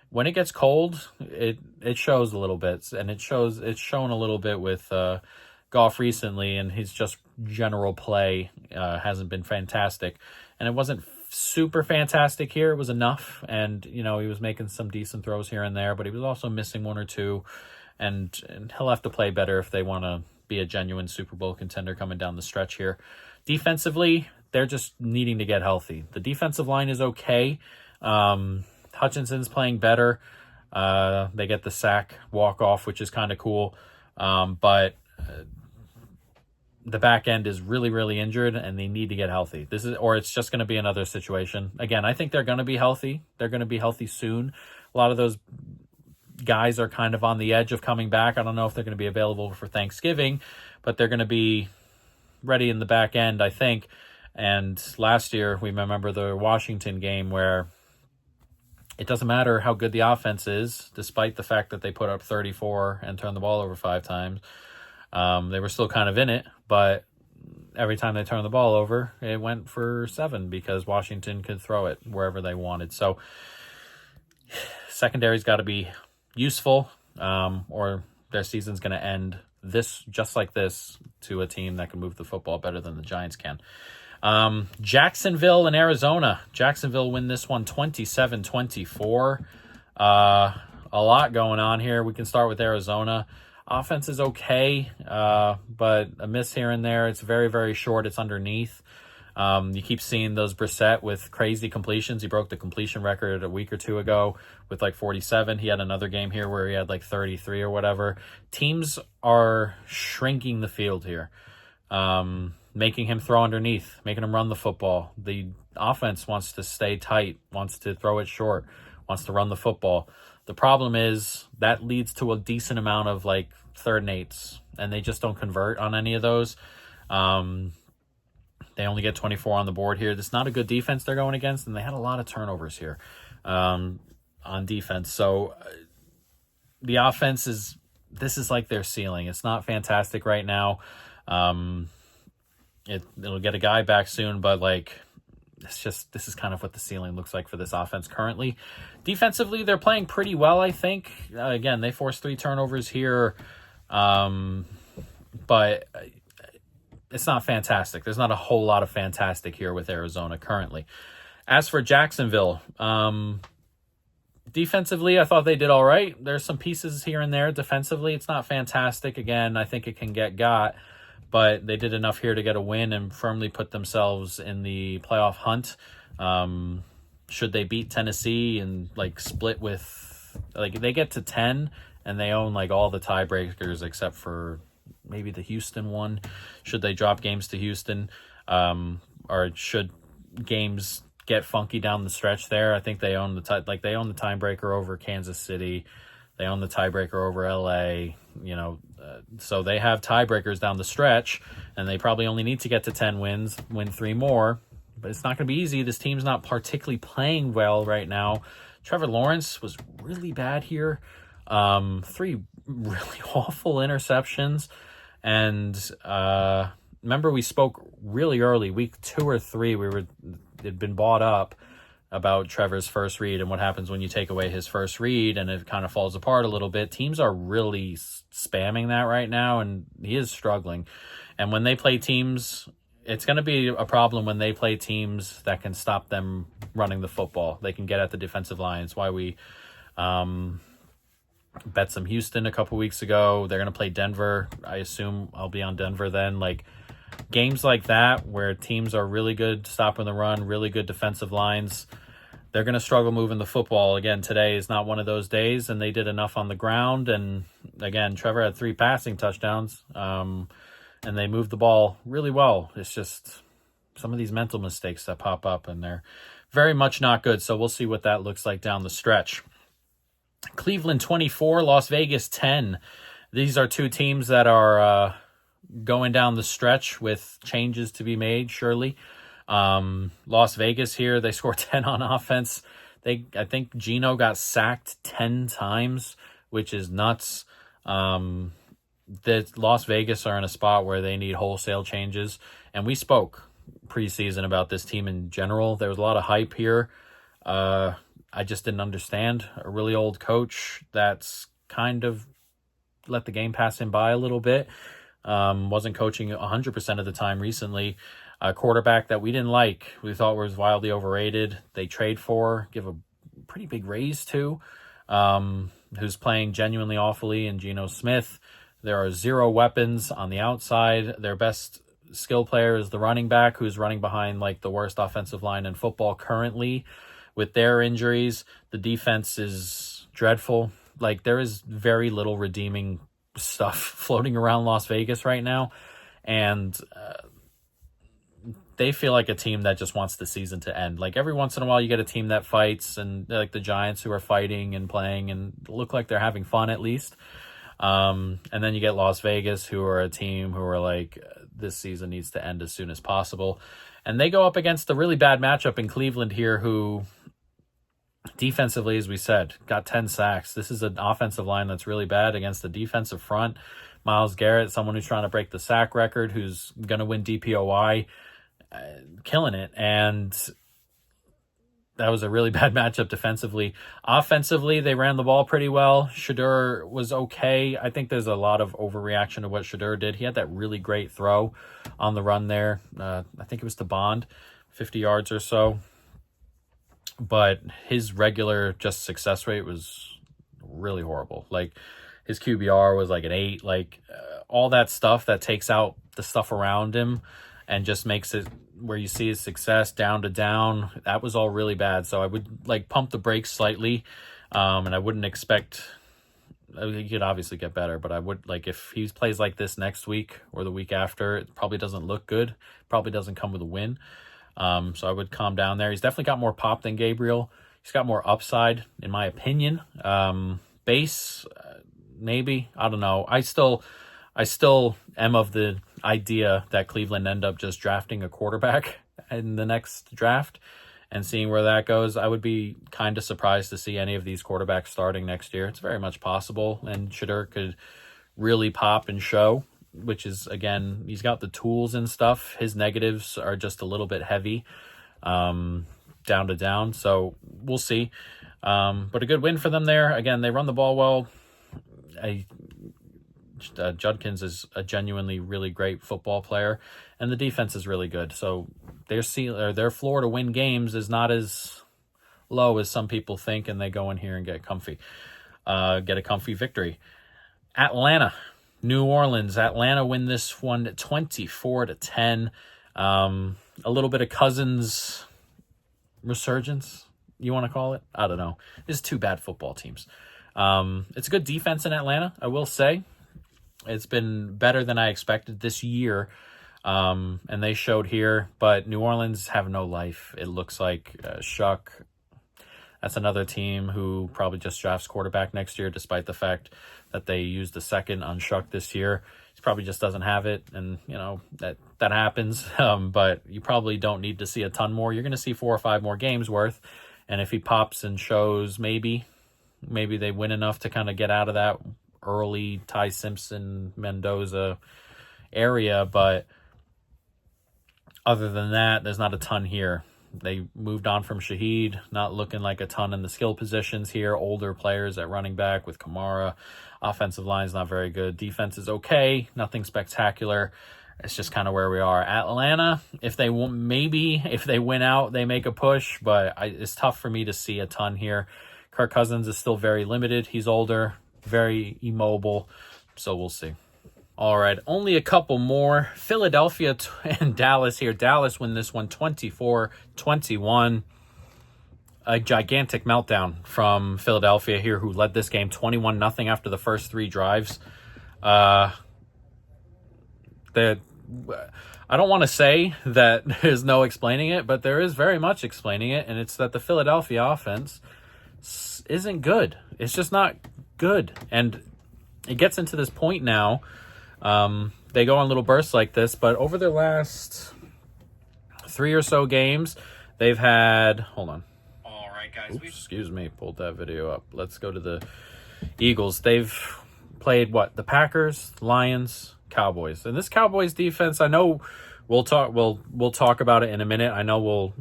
When it gets cold, it shows a little bit, and it's shown a little bit with Goff recently, and his just general play hasn't been fantastic. And it wasn't super fantastic here. It was enough, and he was making some decent throws here and there, but he was also missing one or two, and he'll have to play better if they want to be a genuine Super Bowl contender coming down the stretch here. Defensively, they're just needing to get healthy. The defensive line is okay. Hutchinson's playing better. They get the sack walk-off, which is kind of cool. But the back end is really, really injured, and they need to get healthy. Or it's just going to be another situation. Again, I think they're going to be healthy. They're going to be healthy soon. A lot of those guys are kind of on the edge of coming back. I don't know if they're going to be available for Thanksgiving, but they're going to be ready in the back end, I think. And last year, we remember the Washington game where it doesn't matter how good the offense is, despite the fact that they put up 34 and turned the ball over 5 times. They were still kind of in it, but every time they turned the ball over, it went for 7 because Washington could throw it wherever they wanted. So secondary's got to be useful, or their season's going to end just like this to a team that can move the football better than the Giants can. Jacksonville and Arizona. Jacksonville win this one 27-24. A lot going on here. We can start with Arizona. Offense is okay, but a miss here and there. It's very, very short. It's underneath. You keep seeing those Brissett with crazy completions. He broke the completion record a week or two ago with like 47. He had another game here where he had like 33 or whatever. Teams are shrinking the field here, making him throw underneath, making him run the football. The offense wants to stay tight, wants to throw it short, wants to run the football. The problem is that leads to a decent amount of like 3rd and 8s, and they just don't convert on any of those. They only get 24 on the board here. This is not a good defense they're going against, and they had a lot of turnovers here on defense. So the offense this is like their ceiling. It's not fantastic right now. It'll get a guy back soon, but like this is kind of what the ceiling looks like for this offense currently. Defensively, they're playing pretty well, I think. Again, they forced 3 turnovers here, but it's not fantastic. There's not a whole lot of fantastic here with Arizona currently. As for Jacksonville, defensively, I thought they did all right. There's some pieces here and there. Defensively, it's not fantastic. Again, I think it can get got, but they did enough here to get a win and firmly put themselves in the playoff hunt. Should they beat Tennessee and like split with, like they get to 10 and they own like all the tiebreakers except for maybe the Houston one. Should they drop games to Houston, or should games get funky down the stretch there? I think they own the tiebreaker over Kansas City. They own the tiebreaker over LA, so they have tiebreakers down the stretch, and they probably only need to get to 10 wins, win 3 more, but it's not going to be easy. This team's not particularly playing well right now. Trevor Lawrence was really bad here. 3 really awful interceptions. And remember, we spoke really early, week 2 or 3, it'd been bought up about Trevor's first read and what happens when you take away his first read and it kind of falls apart a little bit. Teams are really spamming that right now, and he is struggling. And when they play teams, it's going to be a problem when they play teams that can stop them running the football. They can get at the defensive line. It's why we bet some Houston a couple weeks ago. They're going to play Denver. I assume I'll be on Denver then. Like games like that where teams are really good stopping the run, really good defensive lines, they're going to struggle moving the football. Again, today is not one of those days, and they did enough on the ground. And again, Trevor had 3 passing touchdowns, and they moved the ball really well. It's just some of these mental mistakes that pop up, and they're very much not good. So we'll see what that looks like down the stretch. Cleveland 24, Las Vegas 10. These are 2 teams that are going down the stretch with changes to be made, surely. Las Vegas here, they scored 10 on offense. I think Geno got sacked 10 times, which is nuts. That Las Vegas are in a spot where they need wholesale changes. And we spoke preseason about this team in general. There was a lot of hype here. I just didn't understand. A really old coach that's kind of let the game pass him by a little bit. Wasn't coaching 100% of the time recently. A quarterback that we didn't like, we thought was wildly overrated. They trade for, give a pretty big raise to, who's playing genuinely awfully in Geno Smith. There are 0 weapons on the outside. Their best skill player is the running back, who's running behind like the worst offensive line in football currently. With their injuries, the defense is dreadful. Like there is very little redeeming stuff floating around Las Vegas right now. And they feel like a team that just wants the season to end. Like every once in a while you get a team that fights, and like the Giants who are fighting and playing and look like they're having fun at least. And then you get Las Vegas, who are a team who are like, this season needs to end as soon as possible. And they go up against a really bad matchup in Cleveland here, who Defensively, as we said, got 10 sacks. This is an offensive line that's really bad against the defensive front. Myles Garrett, someone who's trying to break the sack record, who's going to win DPOY, killing it. And that was a really bad matchup defensively. Offensively, they ran the ball pretty well. Shedeur was okay. I think there's a lot of overreaction to what Shedeur did. He had that really great throw on the run there. I think it was to Bond, 50 yards or so. But his regular just success rate was really horrible. Like, his QBR was like an 8. Like, all that stuff that takes out the stuff around him and just makes it where you see his success down to down, that was all really bad. So I would like pump the brakes slightly, and I wouldn't expect. He could obviously get better, but I would like if he plays like this next week or the week after, it probably doesn't look good. Probably doesn't come with a win. So I would calm down there. He's definitely got more pop than Gabriel. He's got more upside, in my opinion. Base, maybe. I don't know. I still am of the idea that Cleveland end up just drafting a quarterback in the next draft and seeing where that goes. I would be kind of surprised to see any of these quarterbacks starting next year. It's very much possible, and Shedeur could really pop and show, which is, again, he's got the tools and stuff. His negatives are just a little bit heavy, down to down. So we'll see. But a good win for them there. Again, they run the ball well. Judkins is a genuinely really great football player, and the defense is really good. So their floor to win games is not as low as some people think, and they go in here and get a comfy victory. Atlanta, New Orleans. Atlanta win this one 24-10. A little bit of Cousins resurgence, you want to call it? I don't know. There's two bad football teams. It's a good defense in Atlanta, I will say. It's been better than I expected this year, and they showed here. But New Orleans have no life. It looks like Shuck. That's another team who probably just drafts quarterback next year, despite the fact that they used the second on Shuck this year. He probably just doesn't have it, and that happens. But you probably don't need to see a ton more. You're going to see 4 or 5 more games worth, and if he pops and shows, maybe they win enough to kind of get out of that early Ty Simpson, Mendoza area. But other than that, there's not a ton here. They moved on from Shaheed, not looking like a ton in the skill positions here. Older players at running back with Kamara. Offensive line's not very good. Defense is okay, nothing spectacular. It's just kind of where we are. Atlanta, if they win out, they make a push, but it's tough for me to see a ton here. Kirk Cousins is still very limited. He's older, very immobile, so we'll see. All right, only a couple more. Philadelphia and Dallas here. Dallas win this one 24-21. A gigantic meltdown from Philadelphia here, who led this game 21-0 after the first 3 drives. I don't want to say that there's no explaining it, but there is very much explaining it, and it's that the Philadelphia offense isn't good. It's just not good, and it gets into this point now. They go on little bursts like this, but over their last 3 or so games, they've had... Hold on. All right, guys. Oops, excuse me. Pulled that video up. Let's go to the Eagles. They've played, the Packers, Lions, Cowboys. And this Cowboys defense, I know we'll talk about it in a minute. I know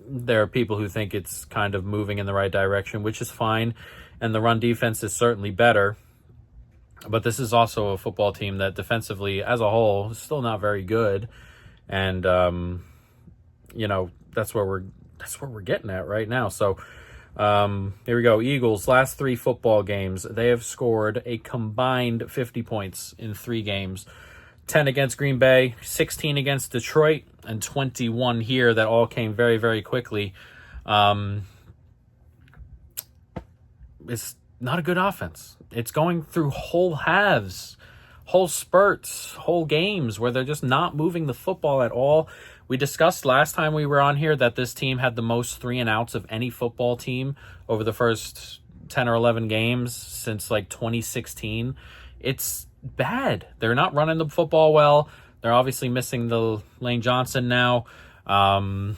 there are people who think it's kind of moving in the right direction, which is fine. And the run defense is certainly better. But this is also a football team that defensively, as a whole, is still not very good. And, that's where we're getting at right now. So, here we go. Eagles, last 3 football games, they have scored a combined 50 points in 3 games. 10 against Green Bay, 16 against Detroit, and 21 here. That all came very, very quickly. It's not a good offense. It's going through whole halves, whole spurts, whole games where they're just not moving the football at all. We discussed last time we were on here that this team had the most 3 and outs of any football team over the first 10 or 11 games since 2016. It's bad. They're not running the football well. They're obviously missing the Lane Johnson now. Saquon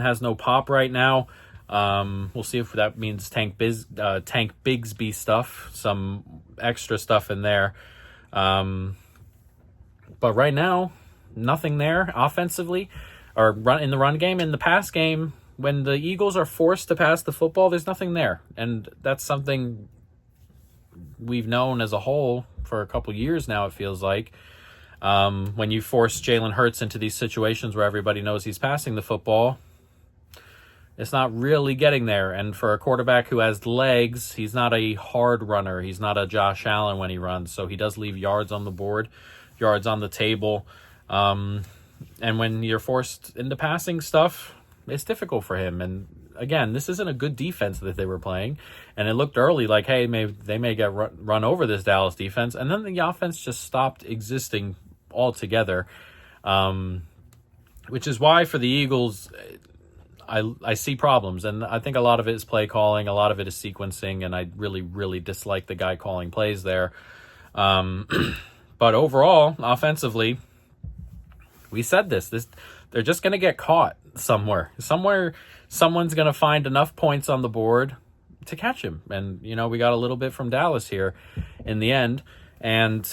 has no pop right now. We'll see if that means Tank Bigsby stuff, some extra stuff in there. But right now, nothing there offensively or in the run game. In the pass game, when the Eagles are forced to pass the football, there's nothing there. And that's something we've known as a whole for a couple years now, it feels like. When you force Jalen Hurts into these situations where everybody knows he's passing the football, it's not really getting there. And for a quarterback who has legs, he's not a hard runner. He's not a Josh Allen when he runs. So he does leave yards on the board, yards on the table. And when you're forced into passing stuff, it's difficult for him. And again, this isn't a good defense that they were playing. And it looked early like, hey, they may get run over this Dallas defense. And then the offense just stopped existing altogether. Which is why for the Eagles, I see problems. And I think a lot of it is play calling. A lot of it is sequencing. And I really, really dislike the guy calling plays there. But overall, offensively, we said this they're just going to get caught somewhere. Someone's going to find enough points on the board to catch him. And, we got a little bit from Dallas here in the end. And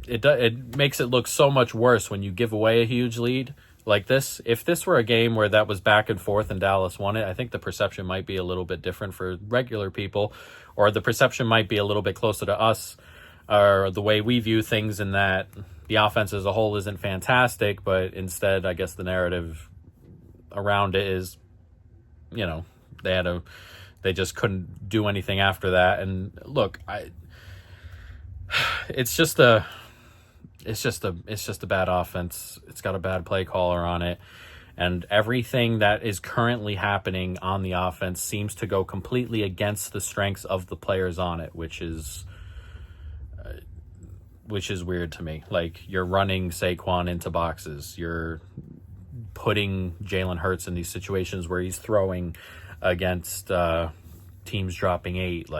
it makes it look so much worse when you give away a huge lead like this. If this were a game where that was back and forth and Dallas won it, I think the perception might be a little bit different for regular people, or the perception might be a little bit closer to us, or the way we view things, in that the offense as a whole isn't fantastic, but instead, I guess the narrative around it is, they just couldn't do anything after that. And look, it's just a bad offense. It's got a bad play caller on it. And everything that is currently happening on the offense seems to go completely against the strengths of the players on it, which is weird to me. Like, you're running Saquon into boxes. You're putting Jalen Hurts in these situations where he's throwing against teams dropping 8.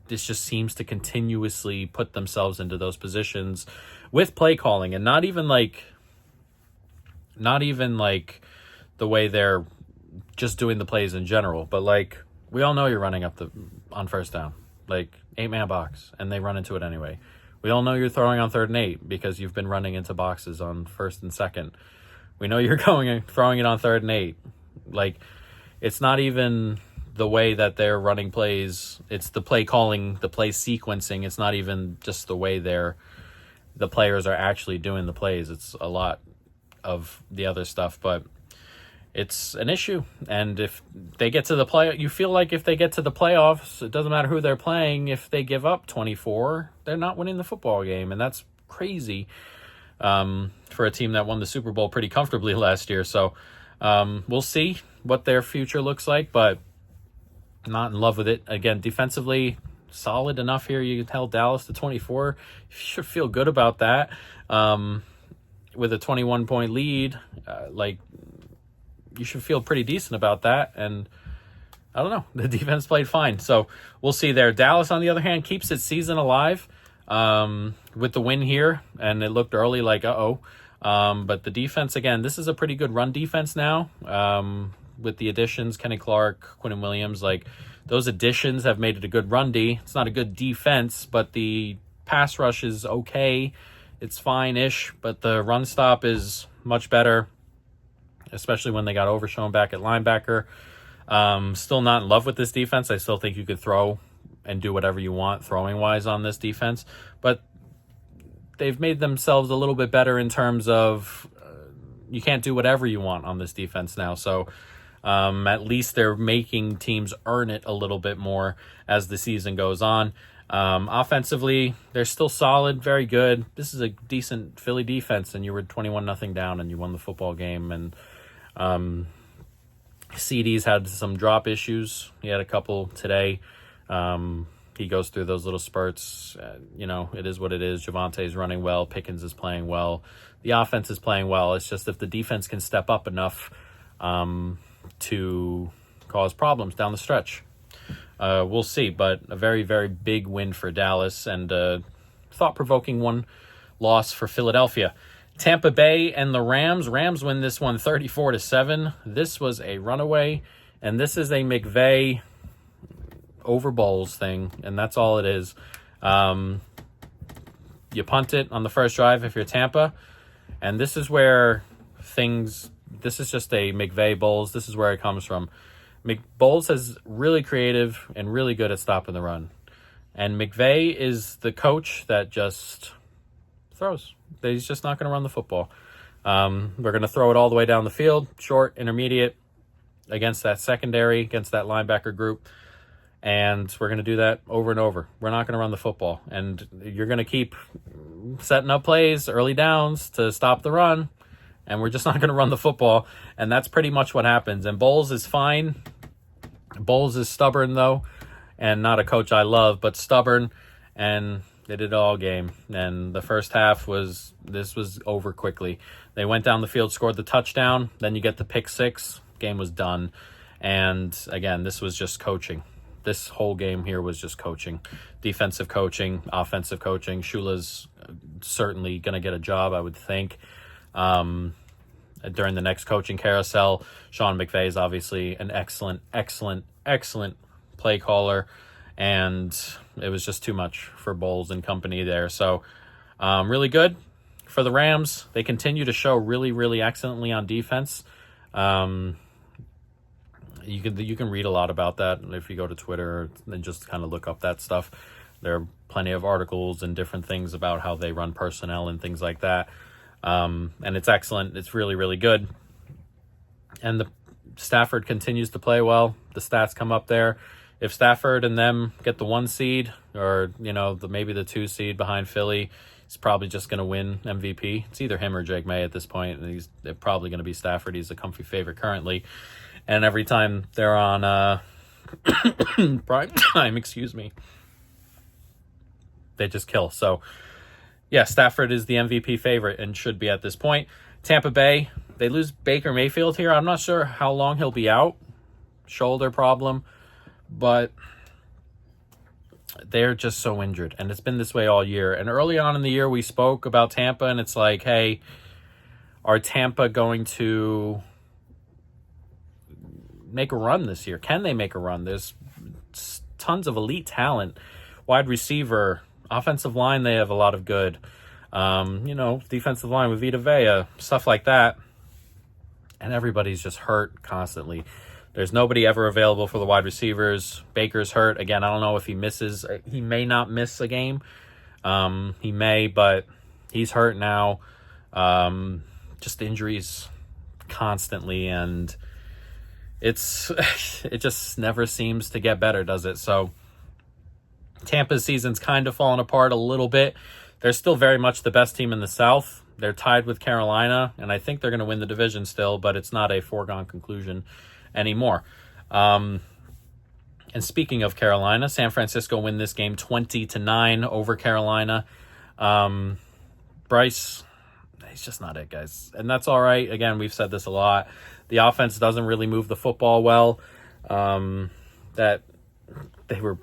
This just seems to continuously put themselves into those positions with play calling, and not even like the way they're just doing the plays in general, but we all know you're running up on first down, 8-man box, and they run into it anyway. We all know you're throwing on 3rd and 8 because you've been running into boxes on 1st and 2nd. We know you're throwing it on 3rd and 8. It's not even the way that they're running plays. It's the play calling, the play sequencing. It's not even just the way the players are actually doing the plays. It's a lot of the other stuff, but it's an issue. And if they get to you feel like if they get to the playoffs, it doesn't matter who they're playing. If they give up 24, they're not winning the football game. And that's crazy for a team that won the Super Bowl pretty comfortably last year. So we'll see what their future looks like, but not in love with it. Again, defensively, solid enough here. You held Dallas to 24. You should feel good about that. With a 21-point lead, you should feel pretty decent about that. And I don't know, the defense played fine. So we'll see there. Dallas, on the other hand, keeps its season alive with the win here. And it looked early like, but the defense, again, this is a pretty good run defense now. With the additions, Kenny Clark, Quinnen Williams, those additions have made it a good run D. It's not a good defense, but the pass rush is okay. It's fine-ish, but the run stop is much better, especially when they got Overshown back at linebacker. Still not in love with this defense. I still think you could throw and do whatever you want throwing-wise on this defense, but they've made themselves a little bit better in terms of you can't do whatever you want on this defense now. So at least they're making teams earn it a little bit more as the season goes on. Offensively, they're still solid, very good. This is a decent Philly defense, and you were 21-0 down, and you won the football game. And CD's had some drop issues. He had a couple today. He goes through those little spurts. It is what it is. Javante's running well. Pickens is playing well. The offense is playing well. It's just if the defense can step up enough to cause problems down the stretch. We'll see, but a very, very big win for Dallas and a thought-provoking one loss for Philadelphia. Tampa Bay and the Rams. Rams win this one 34-7. This was a runaway. And this is a McVay over Bowles thing, and that's all it is. You punt it on the first drive if you're Tampa, and this is where this is just a McVay Bowles. This is where it comes from. Bowles is really creative and really good at stopping the run. And McVay is the coach that just throws. He's just not going to run the football. We're going to throw it all the way down the field, short, intermediate, against that secondary, against that linebacker group. And we're going to do that over and over. We're not going to run the football. And you're going to keep setting up plays, early downs to stop the run. And we're just not going to run the football. And that's pretty much what happens. And Bowles is fine. Bowles is stubborn, though. And not a coach I love, but stubborn. And they did it all game. And the first half was over quickly. They went down the field, scored the touchdown. Then you get the pick six. Game was done. And again, this was just coaching. This whole game here was just coaching. Defensive coaching, offensive coaching. Shula's certainly going to get a job, I would think. During the next coaching carousel, Sean McVay is obviously an excellent play caller. And it was just too much for Bowles and company there. So really good for the Rams. They continue to show really, really excellently on defense. You can read a lot about that if you go to Twitter and just kind of look up that stuff. There are plenty of articles and different things about how they run personnel and things like that. And it's excellent. It's really, really good. And the Stafford continues to play well. The stats come up there. If Stafford and them get the 1 seed or, maybe the 2 seed behind Philly, he's probably just going to win MVP. It's either him or Jake May at this point. And they're probably going to be Stafford. He's a comfy favorite currently. And every time they're on prime time, they just kill. So, yeah, Stafford is the MVP favorite and should be at this point. Tampa Bay, they lose Baker Mayfield here. I'm not sure how long he'll be out. Shoulder problem. But they're just so injured. And it's been this way all year. And early on in the year, we spoke about Tampa. And it's like, hey, are Tampa going to make a run this year? Can they make a run? There's tons of elite talent. Wide receiver, offensive line, they have a lot of good. Defensive line with Vita Vea, stuff like that. And everybody's just hurt constantly. There's nobody ever available for the wide receivers. Baker's hurt. Again, I don't know if he misses. He may not miss a game. He may, but he's hurt now. Just injuries constantly, and it just never seems to get better, does it? So Tampa's season's kind of fallen apart a little bit. They're still very much the best team in the South. They're tied with Carolina, and I think they're going to win the division still, but it's not a foregone conclusion anymore. And speaking of Carolina, San Francisco win this game 20-9 over Carolina. Bryce, he's just not it, guys. And that's all right. Again, we've said this a lot. The offense doesn't really move the football well. That they were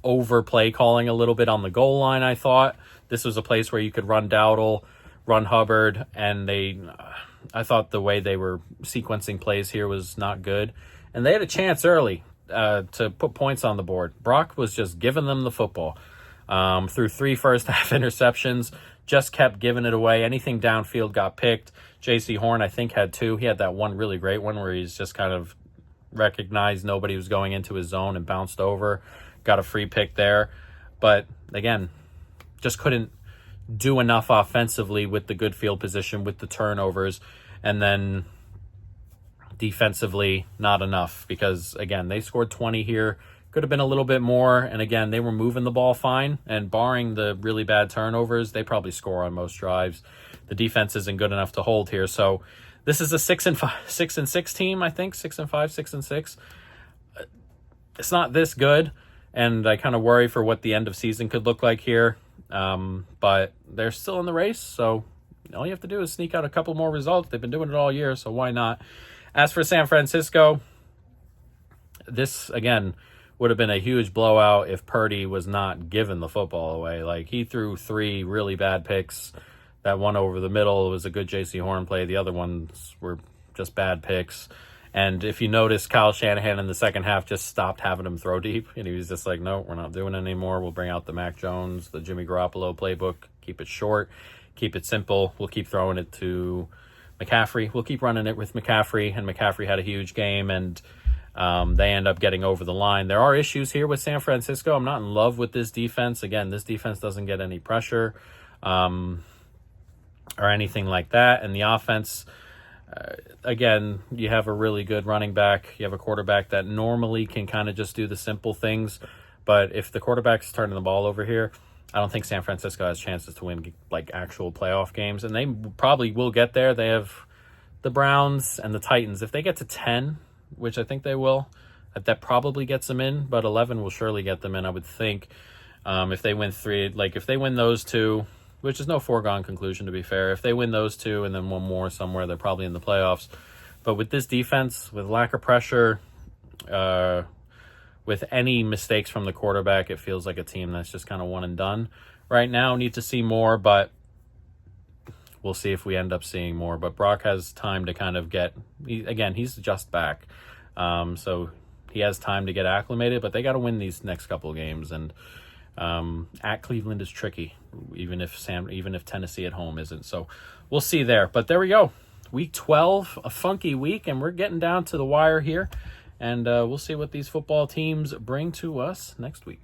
over play calling a little bit on the goal line, I thought. This was a place where you could run Dowdle, run Hubbard, and I thought the way they were sequencing plays here was not good. And they had a chance early to put points on the board. Brock was just giving them the football. Through 3 first-half interceptions, just kept giving it away. Anything downfield got picked. J.C. Horn, I think, had 2. He had that one really great one where he's just kind of recognized nobody was going into his zone and bounced over. Got a free pick there. But, again, just couldn't do enough offensively with the good field position, with the turnovers, and then defensively not enough because, again, they scored 20 here. Could have been a little bit more, and again, they were moving the ball fine, and barring the really bad turnovers, they probably score on most drives. The defense isn't good enough to hold here, so this is a 6-6 team, I think, 6-5, 6-6. It's not this good, and I kind of worry for what the end of season could look like here. But they're still in the race, so all you have to do is sneak out a couple more results. They've been doing it all year, so why not? As for San Francisco, this, again, would have been a huge blowout if Purdy was not giving the football away. Like, he threw 3 really bad picks. That one over the middle was a good J.C. Horn play. The other ones were just bad picks. And if you notice, Kyle Shanahan in the second half just stopped having him throw deep. And he was just like, no, we're not doing it anymore. We'll bring out the Mac Jones, the Jimmy Garoppolo playbook. Keep it short. Keep it simple. We'll keep throwing it to McCaffrey. We'll keep running it with McCaffrey. And McCaffrey had a huge game, and they end up getting over the line. There are issues here with San Francisco. I'm not in love with this defense. Again, this defense doesn't get any pressure or anything like that. And the offense... again, you have a really good running back. You have a quarterback that normally can kind of just do the simple things. But if the quarterback's turning the ball over here, I don't think San Francisco has chances to win like actual playoff games. And they probably will get there. They have the Browns and the Titans. If they get to 10, which I think they will, that probably gets them in. But 11 will surely get them in, I would think. If they win 3, like if they win those 2... which is no foregone conclusion, to be fair. If they win those 2 and then one more somewhere, they're probably in the playoffs. But with this defense, with lack of pressure, with any mistakes from the quarterback, it feels like a team that's just kind of one and done right now. Need to see more, but we'll see if we end up seeing more. But Brock has time to kind of he's just back. So he has time to get acclimated, but they got to win these next couple of games. And at Cleveland is tricky, even if Tennessee at home isn't. So we'll see there. But there we go. Week 12, a funky week, and we're getting down to the wire here. And we'll see what these football teams bring to us next week.